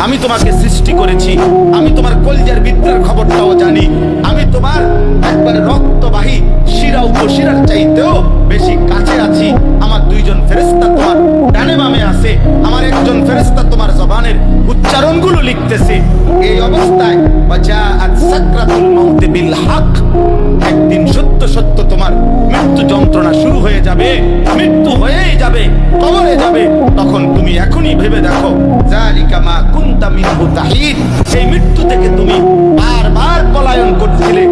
আমি তোমাকে সৃষ্টি করেছি, আমি তোমার কলিজার ভিতরের খবরটাও জানি, আমি তোমার একবার রক্তবাহী শিরা উপশিরার চাইতেও বেশি কাছে আছি। আমার দুইজন ফেরেশতা তোমার ডানে বামে আছে, আমার একজন ফেরেশতা তোমার জবানের উচ্চারণগুলো লিখতেছে। এই অবস্থায় ওয়াজাআত সাকরাতুল মাউত বিল হক, একদিন সত্য সত্য তোমার মৃত্যু যন্ত্রণা শুরু হয়ে যাবে, মৃত্যু হয়েই যাবে, কবরে যাবে। তখন তুমি এখনই ভেবে দেখো, যালিকা মা কুনতা মিনহু তাহিদ, সেই মৃত্যু থেকে তুমি বারবার পলায়ন করছিলে।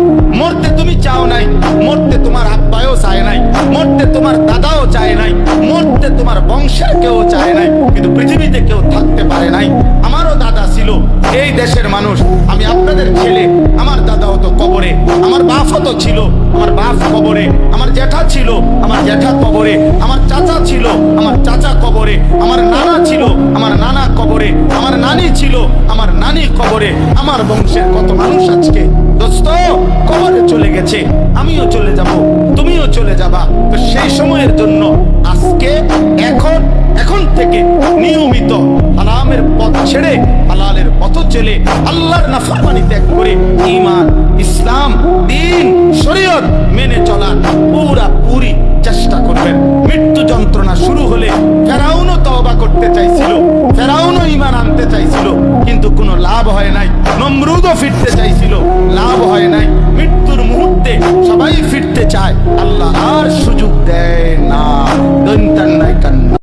মরতে তুমি চাও নাই, মরতে তোমার আব্বাও চায় নাই, মরতে তোমার দাদাও চায় নাই, মরতে তোমার বংশের কেউ চায় নাই, কিন্তু পৃথিবীতে কেউ থাকতে পারে নাই। আমারও দাদা ছিল এই দেশের মানুষ, আমি আপনাদের ছেলে, আমার দাদাও তো কবরে, আমার বাপও তো ছিল, আমার বাপ কবরে, আমার জ্যাঠা ছিল, আমার জ্যাঠা কবরে, আমার চাচা ছিল, আমার চাচা কবরে, আমার নানা ছিল, আমার নানা কবরে, আমার নানি ছিল, আমার নানি কবরে। আমার বংশের কত মানুষ আজকে দোস্ত কবরে চলে গেছে, আমিও চলে যাব, তুমিও চলে যাবা। তো সেই সময়ের জন্য আজকে এখন থেকে নিয়মিত হারামের পথ ছেড়ে হালালের পথ চলে আল্লাহর নাফরমানি ত্যাগ করে ঈমান, ইসলাম, দ্বীন, শরীয়ত মেনে চলার পুরি চেষ্টা করবেন। মৃত্যু যন্ত্রণা শুরু হলে ফেরাউনও তওবা করতে চাইছিল, ফেরাউনও ঈমান আনতে চাইছিল, কিন্তু কোনো লাভ হয় নাই। নমরুদও ফিরতে চাইছিল, লাভ হয় নাই। মৃত্যুর মুহূর্তে সবাই ফিরতে চায়, আল্লাহ আর সুযোগ দেয় না। দৈন্তান নাই কান্না।